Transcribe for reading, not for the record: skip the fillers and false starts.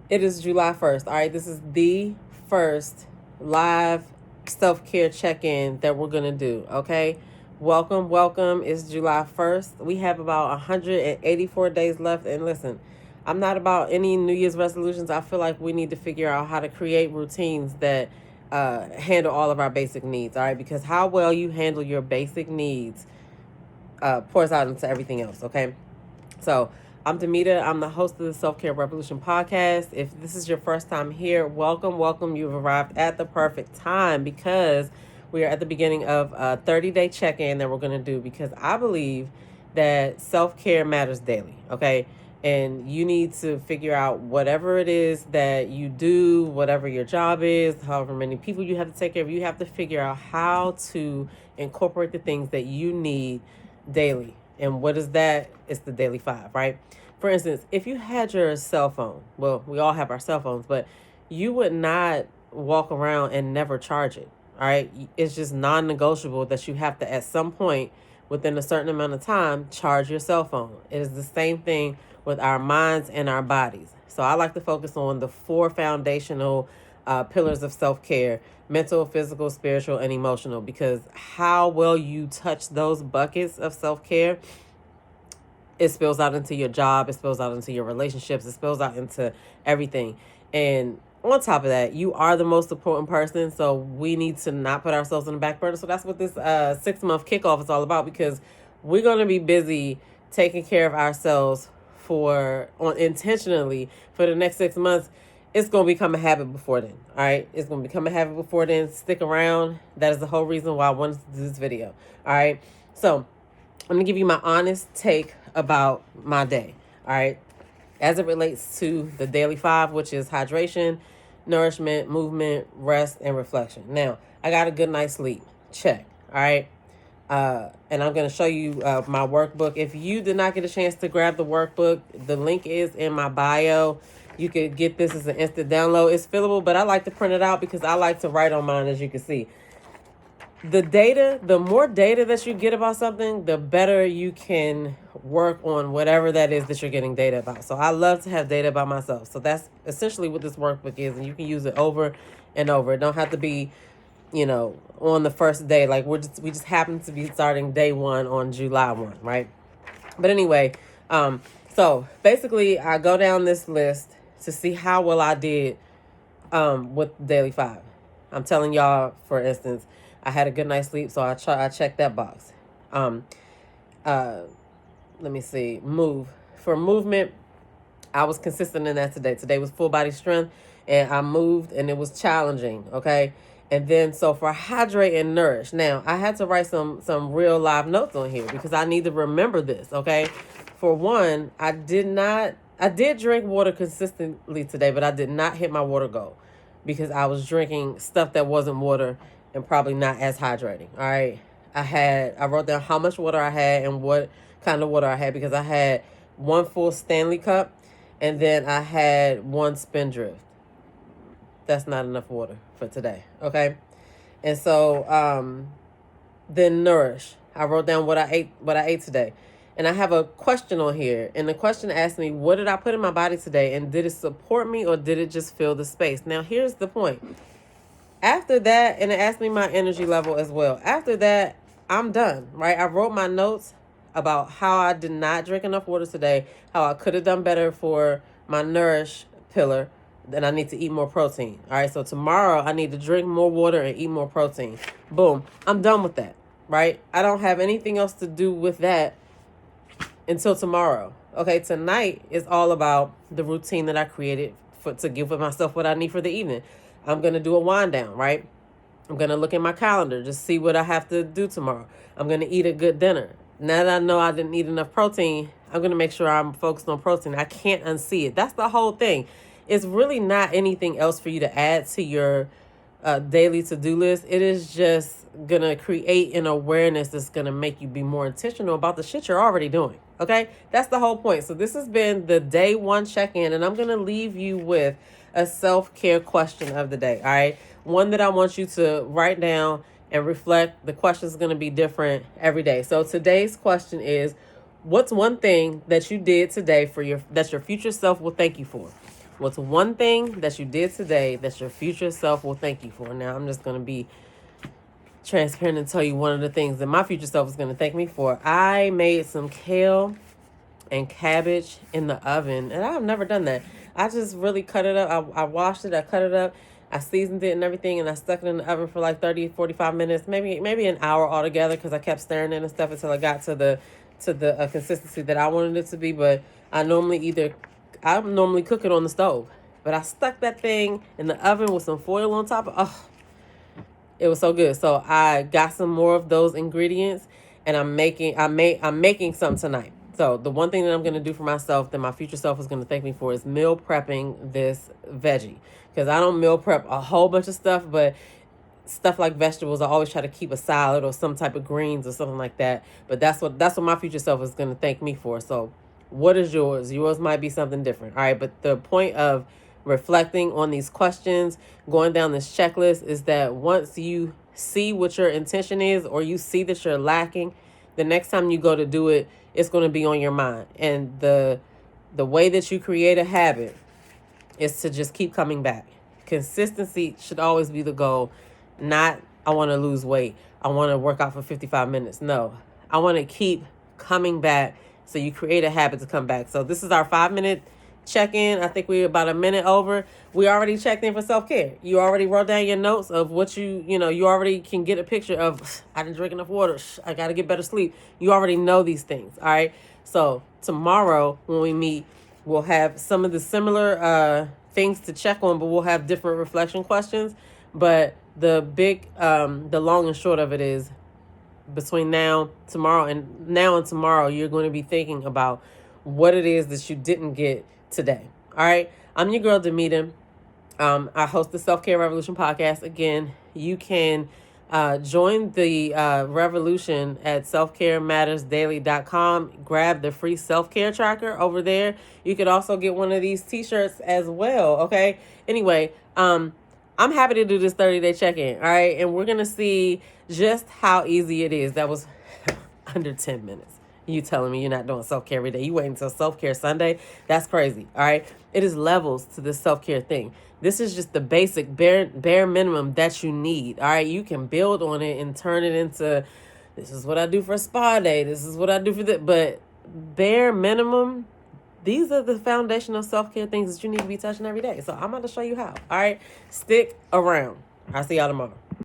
It is July 1st. All right, this is the first live self-care check-in that we're going to do, okay? Welcome, welcome. It's July 1st. We have about 184 days left. And listen, I'm not about any New Year's resolutions. I feel like we need to figure out how to create routines that handle all of our basic needs, all right? Because how well you handle your basic needs pours out into everything else, okay? So, I'm Demita. I'm the host of the Self-Care Revolution podcast. If this is your first time here, welcome, welcome. You've arrived at the perfect time because we are at the beginning of a 30-day check-in that we're going to do because I believe that self-care matters daily, okay? And you need to figure out whatever it is that you do, whatever your job is, however many people you have to take care of, you have to figure out how to incorporate the things that you need daily. And what is that? It's the daily five, right? For instance, if you had your cell phone, well, we all have our cell phones, but you would not walk around and never charge it. All right. It's just non negotiable that you have to, at some point within a certain amount of time, charge your cell phone. It is the same thing with our minds and our bodies. So I like to focus on the four foundational pillars of self-care: mental, physical, spiritual, and emotional, because how well you touch those buckets of self-care, it spills out into your job, it spills out into your relationships, it spills out into everything. And on top of that, you are the most important person, so we need to not put ourselves on the back burner. So that's what this 6-month kickoff is all about, because we're going to be busy taking care of ourselves intentionally for the next 6 months. It's going to become a habit before then. All right. It's going to become a habit before then. Stick around. That is the whole reason why I wanted to do this video. All right. So I'm going to give you my honest take about my day. All right. As it relates to the daily five, which is hydration, nourishment, movement, rest, and reflection. Now, I got a good night's sleep. Check. All right. And I'm going to show you my workbook. If you did not get a chance to grab the workbook, the link is in my bio. You could get this as an instant download. It's fillable, but I like to print it out because I like to write on mine, as you can see. The more data that you get about something, the better you can work on whatever that is that you're getting data about. So I love to have data about myself. So that's essentially what this workbook is, and you can use it over and over. It don't have to be, on the first day. Like we just happen to be starting day one on July 1, right? But anyway, so basically I go down this list to see how well I did with daily five. I'm telling y'all, for instance, I had a good night's sleep, so I checked that box. Let me see. For movement, I was consistent in that today. Today was full body strength, and I moved, and it was challenging. Okay. And then, so for hydrate and nourish, now I had to write some real live notes on here because I need to remember this. Okay. For one, I did drink water consistently today, but I did not hit my water goal because I was drinking stuff that wasn't water and probably not as hydrating. All right. I wrote down how much water I had and what kind of water I had, because I had one full Stanley cup and then I had one Spindrift. That's not enough water for today. Okay. And so, then nourish. I wrote down what I ate today. And I have a question on here. And the question asked me, what did I put in my body today? And did it support me or did it just fill the space? Now, here's the point. After that, and it asked me my energy level as well. After that, I'm done, right? I wrote my notes about how I did not drink enough water today, how I could have done better for my nourish pillar, then I need to eat more protein. All right, so tomorrow I need to drink more water and eat more protein. Boom, I'm done with that, right? I don't have anything else to do with that until tomorrow. Okay, tonight is all about the routine that I created to give myself what I need for the evening. I'm going to do a wind down, right? I'm going to look at my calendar, just see what I have to do tomorrow. I'm going to eat a good dinner. Now that I know I didn't eat enough protein, I'm going to make sure I'm focused on protein. I can't unsee it. That's the whole thing. It's really not anything else for you to add to your daily to-do list. It is just going to create an awareness that's going to make you be more intentional about the shit you're already doing. Okay? That's the whole point. So this has been the day one check-in, and I'm going to leave you with a self-care question of the day. All right? One that I want you to write down and reflect. The question is going to be different every day. So today's question is, what's one thing that you did today that your future self will thank you for? What's one thing that you did today that your future self will thank you for? Now, I'm just going to be transparent and tell you one of the things that my future self is going to thank me for. I made some kale and cabbage in the oven, and I've never done that. I just really cut it up. I washed it, I cut it up, I seasoned it and everything, and I stuck it in the oven for like 30, 45 minutes, maybe an hour altogether, because I kept stirring it and stuff until I got to the consistency that I wanted it to be. But I normally cook it on the stove, but I stuck that thing in the oven with some foil on top. Oh, it was so good. So I got some more of those ingredients, and I'm making some tonight. So the one thing that I'm going to do for myself that my future self is going to thank me for is meal prepping this veggie. Because I don't meal prep a whole bunch of stuff, but stuff like vegetables, I always try to keep a salad or some type of greens or something like that. But that's what my future self is going to thank me for. So what is yours? Yours might be something different. All right. But the point of reflecting on these questions, going down this checklist, is that once you see what your intention is, or you see that you're lacking, the next time you go to do it, it's going to be on your mind. And the way that you create a habit is to just keep coming back. Consistency should always be the goal. Not, I want to lose weight, I want to work out for 55 minutes. No, I want to keep coming back. So you create a habit to come back. So this is our 5-minute check-in. I think we're about a minute over. We already checked in for self-care. You already wrote down your notes of what you already can get a picture of. I didn't drink enough water. I got to get better sleep. You already know these things. All right. So tomorrow when we meet, we'll have some of the similar things to check on, but we'll have different reflection questions. But the long and short of it is, between now and tomorrow, you're going to be thinking about what it is that you didn't get today. All right. I'm your girl, Demita. I host the Self-Care Revolution podcast. Again, you can join the revolution at selfcaremattersdaily.com. Grab the free self-care tracker over there. You could also get one of these t-shirts as well. Okay. Anyway, I'm happy to do this 30-day check-in. All right. And we're going to see just how easy it is. That was under 10 minutes. You telling me you're not doing self-care every day. You wait until self-care Sunday. That's crazy. All right. It is levels to this self-care thing. This is just the basic bare minimum that you need. All right. You can build on it and turn it into, this is what I do for a spa day. This is what I do for that. But bare minimum, these are the foundational self-care things that you need to be touching every day. So I'm about to show you how. All right. Stick around. I'll see y'all tomorrow.